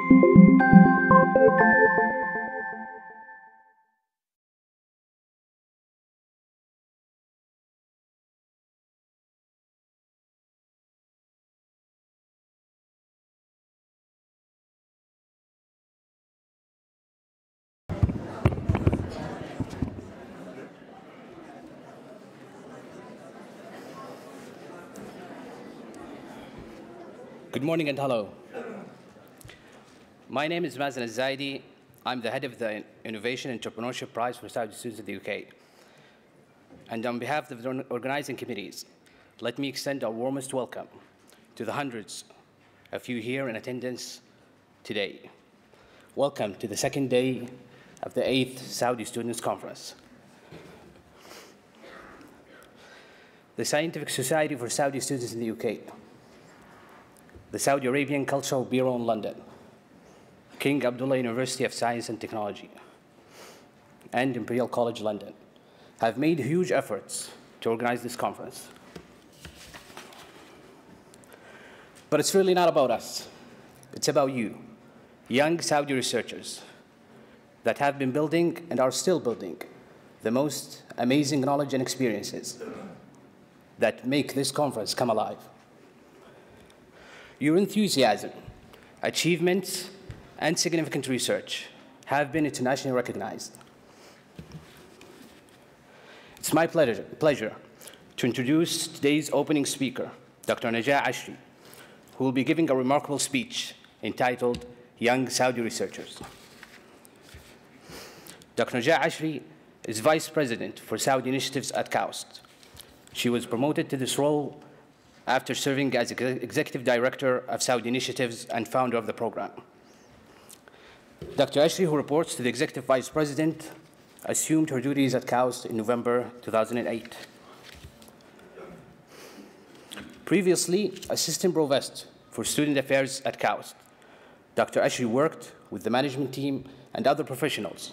Good morning and hello. My name is Mazen Al-Zaidi. I'm the head of the Innovation Entrepreneurship Prize for Saudi students in the UK. And on behalf of the organizing committees, let me extend our warmest welcome to the hundreds of you here in attendance today. Welcome to the second day of the 8th Saudi Students' Conference. The Scientific Society for Saudi Students in the UK, the Saudi Arabian Cultural Bureau in London, King Abdullah University of Science and Technology, and Imperial College London have made huge efforts to organize this conference. But it's really not about us. It's about you, young Saudi researchers that have been building and are still building the most amazing knowledge and experiences that make this conference come alive. Your enthusiasm, achievements, and significant research have been internationally recognized. It's my pleasure to introduce today's opening speaker, Dr. Najah, who will be giving a remarkable speech entitled Young Saudi Researchers. Dr. Najah is Vice President for Saudi Initiatives at KAUST. She was promoted to this role after serving as Executive Director of Saudi Initiatives and founder of the program. Dr. Ashri, who reports to the Executive Vice President, assumed her duties at KAUST in November 2008. Previously, Assistant Provost for Student Affairs at KAUST, Dr. Ashri worked with the management team and other professionals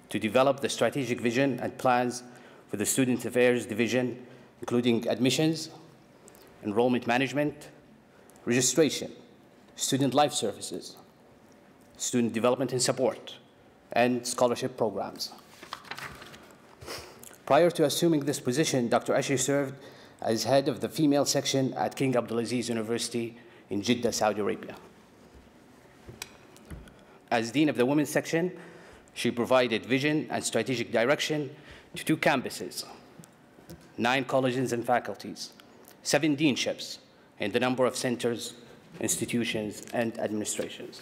to develop the strategic vision and plans for the Student Affairs Division, including admissions, enrollment management, registration, student life services, student development and support, and scholarship programs. Prior to assuming this position, Dr. Ashri served as head of the female section at King Abdulaziz University in Jeddah, Saudi Arabia. As dean of the women's section, she provided vision and strategic direction to 2 campuses, 9 colleges and faculties, 7 deanships, and the number of centers, institutions, and administrations.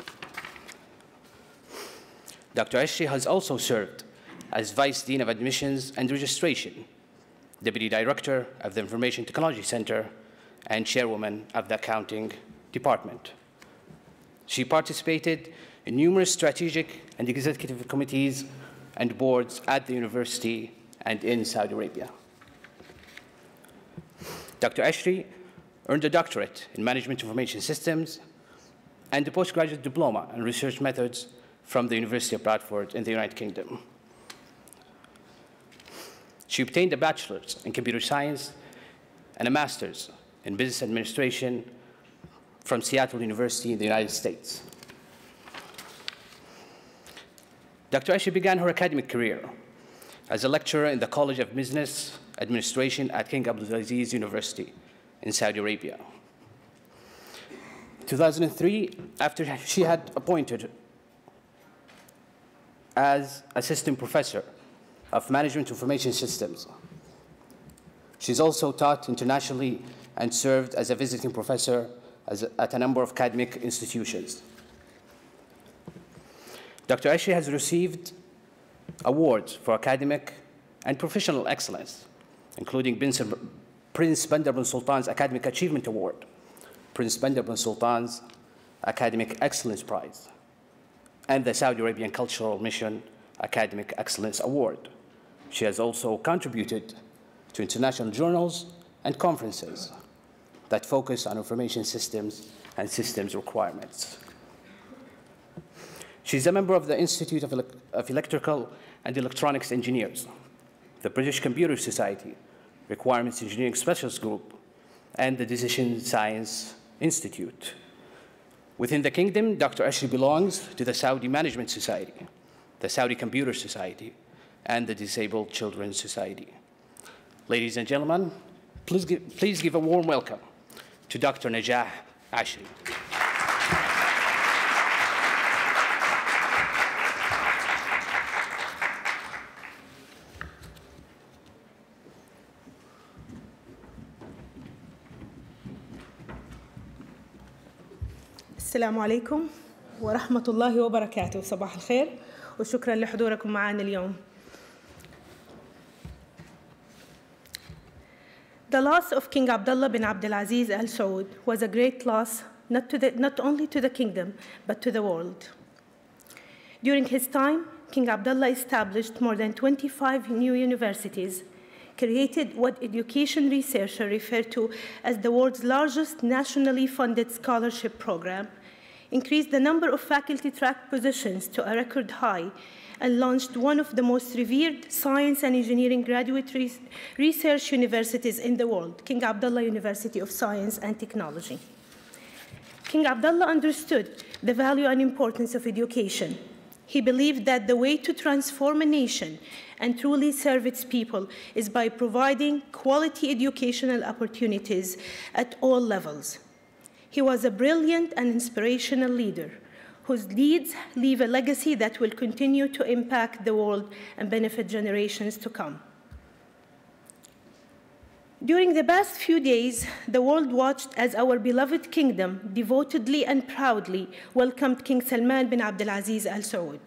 Dr. Ashri has also served as Vice Dean of Admissions and Registration, Deputy Director of the Information Technology Center, and Chairwoman of the Accounting Department. She participated in numerous strategic and executive committees and boards at the university and in Saudi Arabia. Dr. Ashri earned a doctorate in Management Information Systems and a postgraduate diploma in Research Methods from the University of Bradford in the United Kingdom. She obtained a bachelor's in computer science and a master's in business administration from Seattle University in the United States. Dr. Ashri began her academic career as a lecturer in the College of Business Administration at King Abdulaziz University in Saudi Arabia. In 2003, after she had appointed as Assistant Professor of Management Information Systems. She's also taught internationally and served as a visiting professor at a number of academic institutions. Dr. Ashri has received awards for academic and professional excellence, including Prince Bandar bin Sultan's Academic Achievement Award, Prince Bandar bin Sultan's Academic Excellence Prize, and the Saudi Arabian Cultural Mission Academic Excellence Award. She has also contributed to international journals and conferences that focus on information systems and systems requirements. She's a member of the Institute of Electrical and Electronics Engineers, the British Computer Society, Requirements Engineering Specialist Group, and the Decision Science Institute. Within the kingdom, Dr. Ashley belongs to the Saudi Management Society, the Saudi Computer Society, and the Disabled Children's Society. Ladies and gentlemen, please give a warm welcome to Dr. Najah Ashley. السلام عليكم ورحمة الله وبركاته. صباح الخير وشكرا لحضوركم معنا اليوم. The loss of King Abdullah bin Abdulaziz Al Saud was a great loss not only to the kingdom but to the world. During his time, King Abdullah established more than 25 new universities, created what education researchers refer to as the world's largest nationally funded scholarship program, increased the number of faculty track positions to a record high, and launched one of the most revered science and engineering graduate research universities in the world, King Abdullah University of Science and Technology. King Abdullah understood the value and importance of education. He believed that the way to transform a nation and truly serve its people is by providing quality educational opportunities at all levels. He was a brilliant and inspirational leader whose deeds leave a legacy that will continue to impact the world and benefit generations to come. During the past few days, the world watched as our beloved kingdom devotedly and proudly welcomed King Salman bin Abdulaziz Al Saud.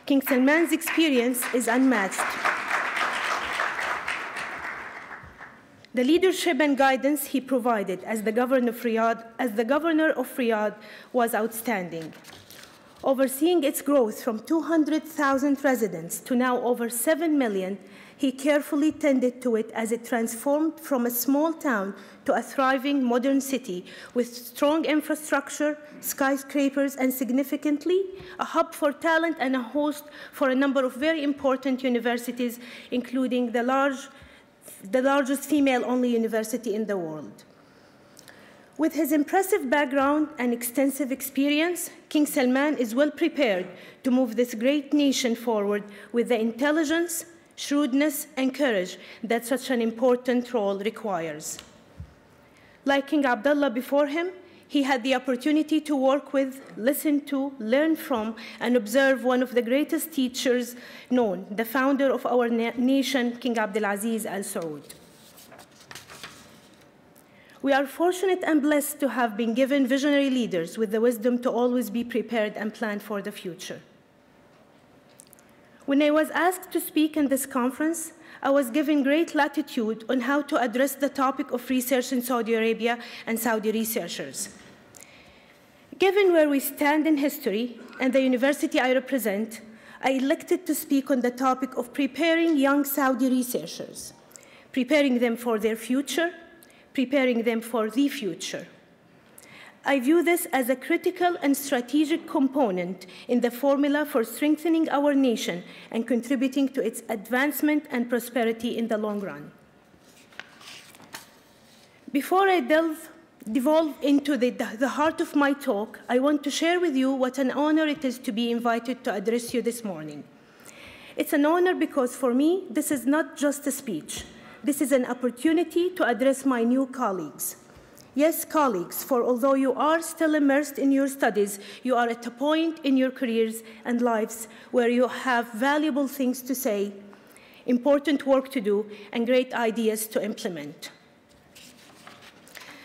King Salman's experience is unmatched. The leadership and guidance he provided as the governor of Riyadh was outstanding. Overseeing its growth from 200,000 residents to now over 7 million, he carefully tended to it as it transformed from a small town to a thriving modern city with strong infrastructure, skyscrapers, and significantly, a hub for talent and a host for a number of very important universities, including the largest female-only university in the world. With his impressive background and extensive experience, King Salman is well prepared to move this great nation forward with the intelligence, shrewdness, and courage that such an important role requires. Like King Abdullah before him, he had the opportunity to work with, listen to, learn from, and observe one of the greatest teachers known, the founder of our nation, King Abdulaziz Al Saud. We are fortunate and blessed to have been given visionary leaders with the wisdom to always be prepared and plan for the future. When I was asked to speak in this conference, I was given great latitude on how to address the topic of research in Saudi Arabia and Saudi researchers. Given where we stand in history and the university I represent, I elected to speak on the topic of preparing young Saudi researchers, preparing them for their future, preparing them for the future. I view this as a critical and strategic component in the formula for strengthening our nation and contributing to its advancement and prosperity in the long run. Before I devolve into the heart of my talk, I want to share with you what an honor it is to be invited to address you this morning. It's an honor because for me, this is not just a speech. This is an opportunity to address my new colleagues. Yes, colleagues, for although you are still immersed in your studies, you are at a point in your careers and lives where you have valuable things to say, important work to do, and great ideas to implement.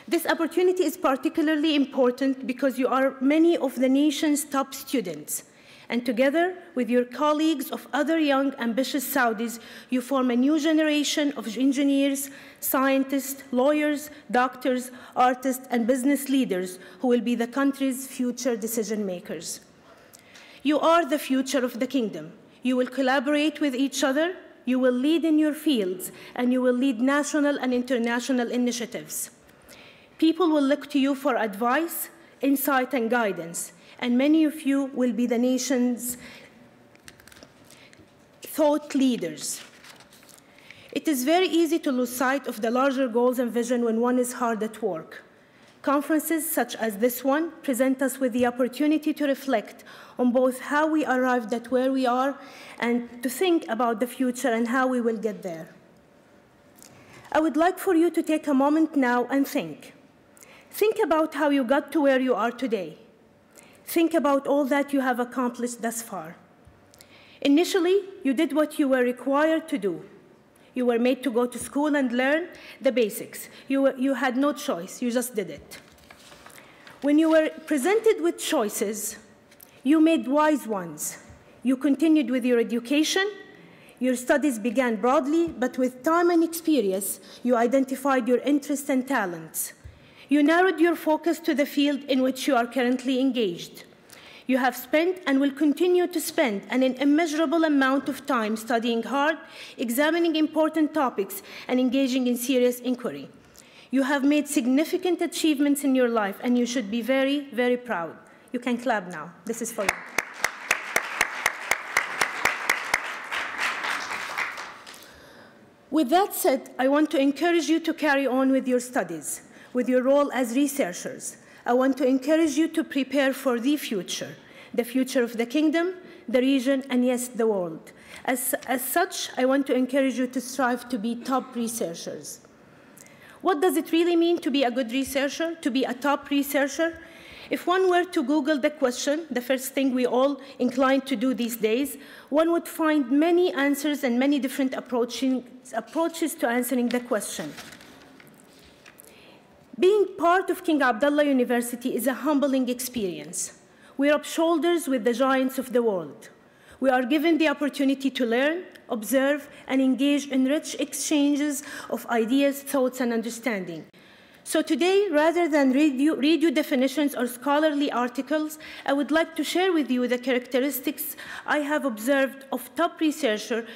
This opportunity is particularly important because you are many of the nation's top students. And together with your colleagues of other young, ambitious Saudis, you form a new generation of engineers, scientists, lawyers, doctors, artists, and business leaders who will be the country's future decision makers. You are the future of the kingdom. You will collaborate with each other, you will lead in your fields, and you will lead national and international initiatives. People will look to you for advice, insight, and guidance. And many of you will be the nation's thought leaders. It is very easy to lose sight of the larger goals and vision when one is hard at work. Conferences such as this one present us with the opportunity to reflect on both how we arrived at where we are and to think about the future and how we will get there. I would like for you to take a moment now and think. Think about how you got to where you are today. Think about all that you have accomplished thus far. Initially, you did what you were required to do. You were made to go to school and learn the basics. You had no choice, you just did it. When you were presented with choices, you made wise ones. You continued with your education. Your studies began broadly, but with time and experience, you identified your interests and talents. You narrowed your focus to the field in which you are currently engaged. You have spent and will continue to spend an immeasurable amount of time studying hard, examining important topics, and engaging in serious inquiry. You have made significant achievements in your life, and you should be very, very proud. You can clap now. This is for you. With that said, I want to encourage you to carry on with your studies, with your role as researchers. I want to encourage you to prepare for the future of the kingdom, the region, and yes, the world. As such, I want to encourage you to strive to be top researchers. What does it really mean to be a good researcher, to be a top researcher? If one were to Google the question, the first thing we all inclined to do these days, one would find many answers and many different approaches to answering the question. Being part of King Abdullah University is a humbling experience. We rub shoulders with the giants of the world. We are given the opportunity to learn, observe, and engage in rich exchanges of ideas, thoughts, and understanding. So today, rather than read you definitions or scholarly articles, I would like to share with you the characteristics I have observed of top researchers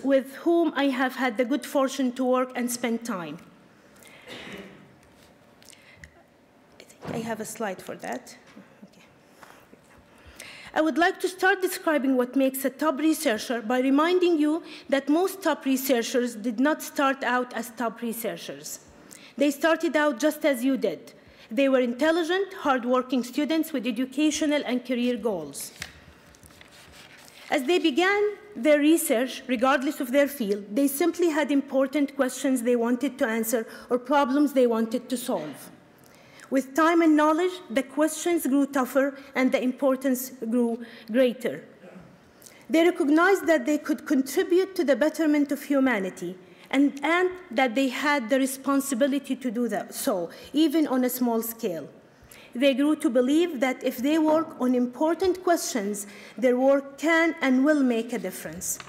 with whom I have had the good fortune to work and spend time. I have a slide for that. Okay. I would like to start describing what makes a top researcher by reminding you that most top researchers did not start out as top researchers. They started out just as you did. They were intelligent, hardworking students with educational and career goals. As they began their research, regardless of their field, they simply had important questions they wanted to answer or problems they wanted to solve. With time and knowledge, the questions grew tougher and the importance grew greater. They recognized that they could contribute to the betterment of humanity and that they had the responsibility to do that, so, even on a small scale. They grew to believe that if they work on important questions, their work can and will make a difference.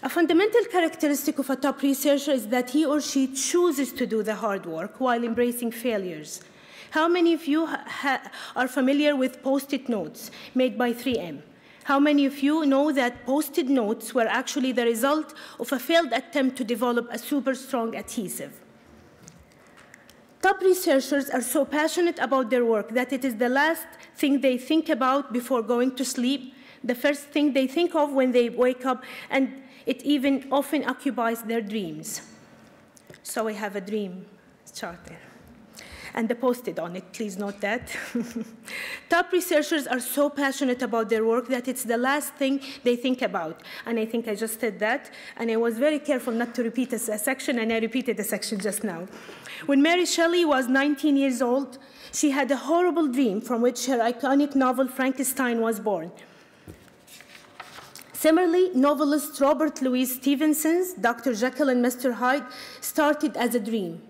A fundamental characteristic of a top researcher is that he or she chooses to do the hard work while embracing failures. How many of you are familiar with Post-it notes made by 3M? How many of you know that Post-it notes were actually the result of a failed attempt to develop a super strong adhesive? Top researchers are so passionate about their work that it is the last thing they think about before going to sleep, the first thing they think of when they wake up, and it even often occupies their dreams. So I have a dream chart there. And the Post-it on it, please note that. Top researchers are so passionate about their work that it's the last thing they think about. And I think I just said that, and I was very careful not to repeat a section, and I repeated a section just now. When Mary Shelley was 19 years old, she had a horrible dream from which her iconic novel Frankenstein was born. Similarly, novelist Robert Louis Stevenson's Dr. Jekyll and Mr. Hyde started as a dream.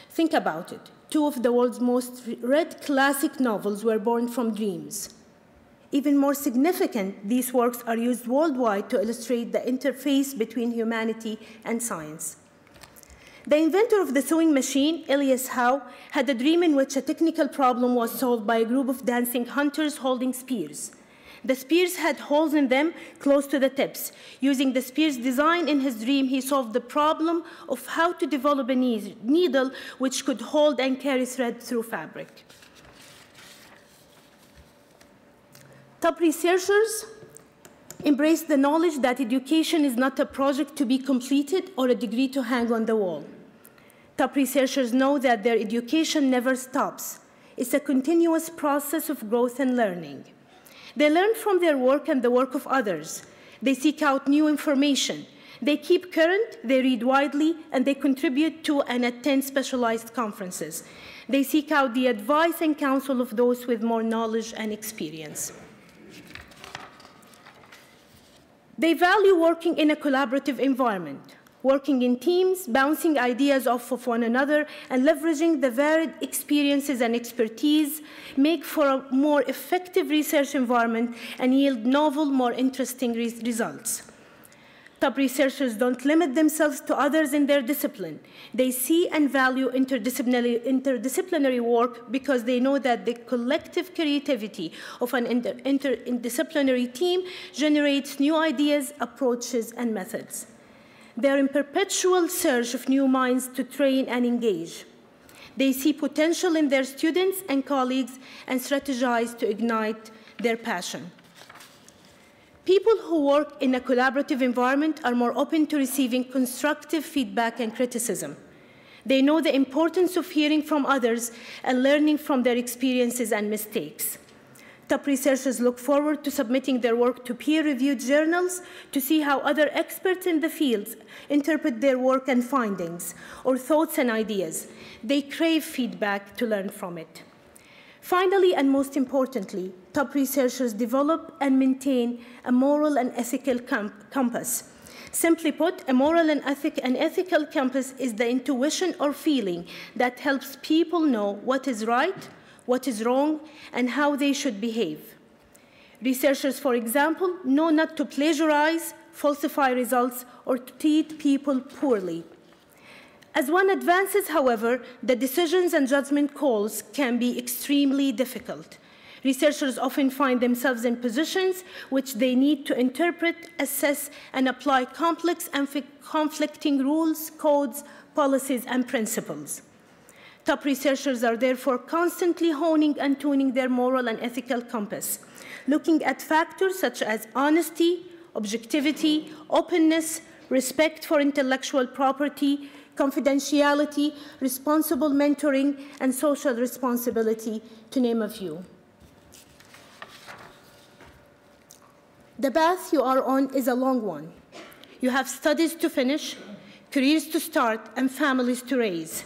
Think about it. Two of the world's most read classic novels were born from dreams. Even more significant, these works are used worldwide to illustrate the interface between humanity and science. The inventor of the sewing machine, Elias Howe, had a dream in which a technical problem was solved by a group of dancing hunters holding spears. The spears had holes in them close to the tips. Using the spear's design in his dream, he solved the problem of how to develop a needle which could hold and carry thread through fabric. Top researchers embrace the knowledge that education is not a project to be completed or a degree to hang on the wall. Top researchers know that their education never stops. It's a continuous process of growth and learning. They learn from their work and the work of others. They seek out new information. They keep current, they read widely, and they contribute to and attend specialized conferences. They seek out the advice and counsel of those with more knowledge and experience. They value working in a collaborative environment, working in teams, bouncing ideas off of one another, and leveraging the varied experiences and expertise make for a more effective research environment and yield novel, more interesting results. Top researchers don't limit themselves to others in their discipline. They see and value interdisciplinary work because they know that the collective creativity of an interdisciplinary team generates new ideas, approaches, and methods. They are in perpetual search of new minds to train and engage. They see potential in their students and colleagues and strategize to ignite their passion. People who work in a collaborative environment are more open to receiving constructive feedback and criticism. They know the importance of hearing from others and learning from their experiences and mistakes. Top researchers look forward to submitting their work to peer-reviewed journals to see how other experts in the fields interpret their work and findings, or thoughts and ideas. They crave feedback to learn from it. Finally, and most importantly, top researchers develop and maintain a moral and ethical compass. Simply put, a moral and ethical compass is the intuition or feeling that helps people know what is right, what is wrong, and how they should behave. Researchers, for example, know not to plagiarize, falsify results, or to treat people poorly. As one advances, however, the decisions and judgment calls can be extremely difficult. Researchers often find themselves in positions which they need to interpret, assess, and apply complex and conflicting rules, codes, policies, and principles. Top researchers are therefore constantly honing and tuning their moral and ethical compass, looking at factors such as honesty, objectivity, openness, respect for intellectual property, confidentiality, responsible mentoring, and social responsibility, to name a few. The path you are on is a long one. You have studies to finish, careers to start, and families to raise.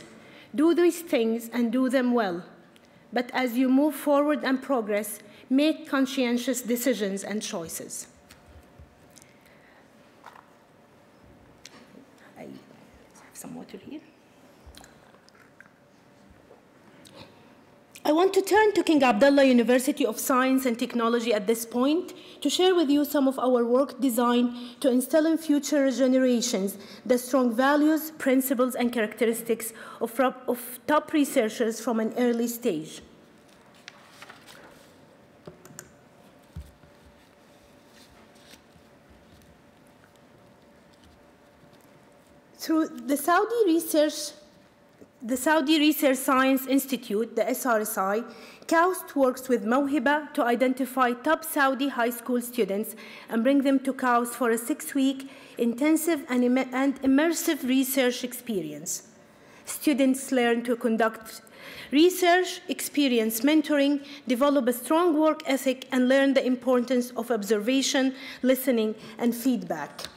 Do these things and do them well. But as you move forward and progress, make conscientious decisions and choices. I have some water here. I want to turn to King Abdullah University of Science and Technology at this point to share with you some of our work designed to instill in future generations the strong values, principles, and characteristics of top researchers from an early stage. Through the Saudi Research Science Institute, the SRSI, KAUST works with Mawhiba to identify top Saudi high school students and bring them to KAUST for a 6-week intensive and immersive research experience. Students learn to conduct research, experience mentoring, develop a strong work ethic, and learn the importance of observation, listening, and feedback.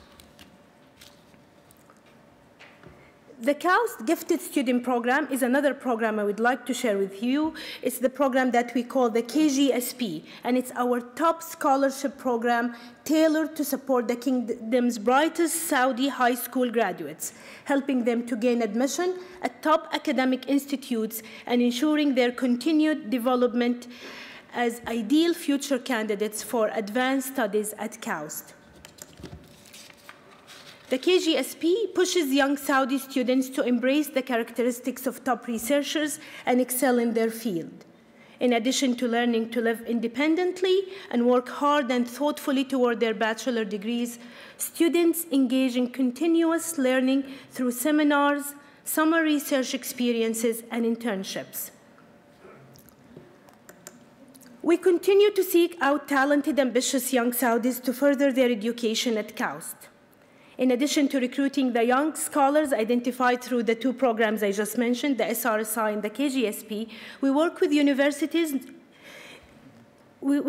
The KAUST Gifted Student Program is another program I would like to share with you. It's the program that we call the KGSP, and it's our top scholarship program tailored to support the kingdom's brightest Saudi high school graduates, helping them to gain admission at top academic institutes and ensuring their continued development as ideal future candidates for advanced studies at KAUST. The KGSP pushes young Saudi students to embrace the characteristics of top researchers and excel in their field. In addition to learning to live independently and work hard and thoughtfully toward their bachelor degrees, students engage in continuous learning through seminars, summer research experiences, and internships. We continue to seek out talented, ambitious young Saudis to further their education at KAUST. In addition to recruiting the young scholars identified through the two programs I just mentioned, the SRSI and the KGSP, we work with universities. We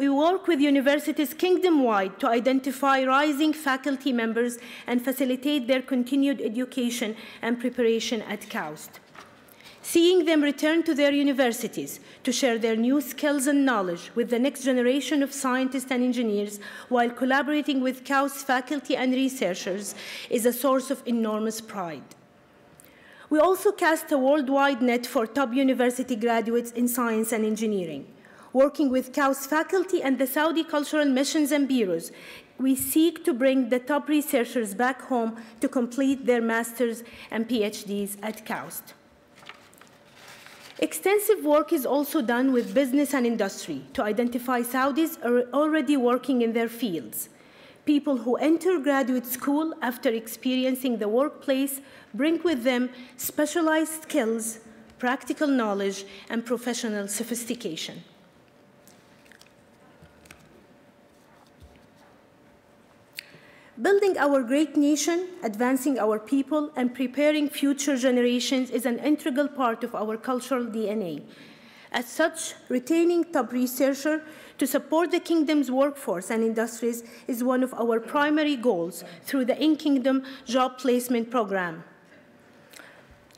work with universities kingdom-wide to identify rising faculty members and facilitate their continued education and preparation at KAUST. Seeing them return to their universities to share their new skills and knowledge with the next generation of scientists and engineers while collaborating with KAUST faculty and researchers is a source of enormous pride. We also cast a worldwide net for top university graduates in science and engineering. Working with KAUST faculty and the Saudi Cultural Missions and Bureaus, we seek to bring the top researchers back home to complete their masters and PhDs at KAUST. Extensive work is also done with business and industry to identify Saudis already working in their fields. People who enter graduate school after experiencing the workplace bring with them specialized skills, practical knowledge, and professional sophistication. Building our great nation, advancing our people, and preparing future generations is an integral part of our cultural DNA. As such, retaining top researchers to support the Kingdom's workforce and industries is one of our primary goals through the In-Kingdom Job Placement Program.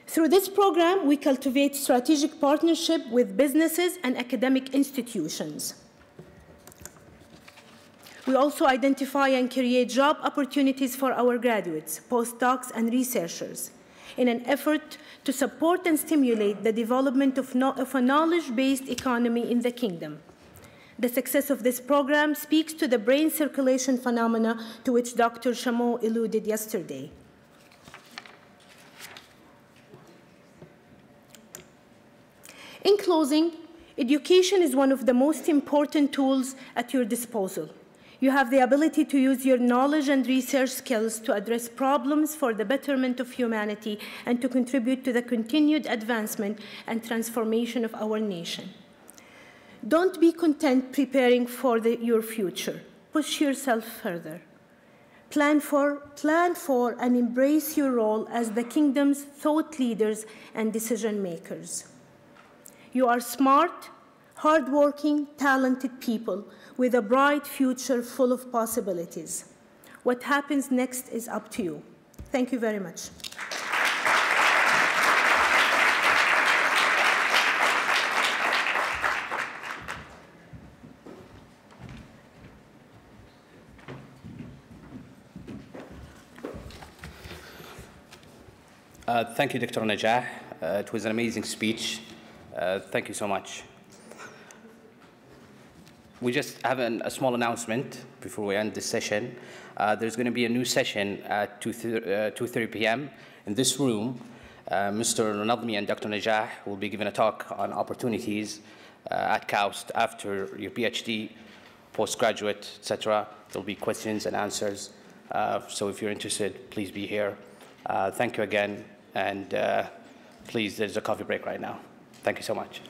Through this program, we cultivate strategic partnership with businesses and academic institutions. We also identify and create job opportunities for our graduates, postdocs, and researchers in an effort to support and stimulate the development of a knowledge-based economy in the Kingdom. The success of this program speaks to the brain circulation phenomena to which Dr. Chamot alluded yesterday. In closing, education is one of the most important tools at your disposal. You have the ability to use your knowledge and research skills to address problems for the betterment of humanity and to contribute to the continued advancement and transformation of our nation. Don't be content preparing for your future. Push yourself further. Plan for, and embrace your role as the Kingdom's thought leaders and decision makers. You are smart, hardworking, talented people with a bright future full of possibilities. What happens next is up to you. Thank you very much. Thank you, Dr. Najah. It was an amazing speech. Thank you so much. We just have a small announcement before we end this session. There's going to be a new session at 2:30 p.m. in this room. Mr. Nadmi and Dr. Najah will be giving a talk on opportunities at KAUST after your PhD, postgraduate, etc. There'll be questions and answers. So if you're interested, please be here. Thank you again. And please, there's a coffee break right now. Thank you so much.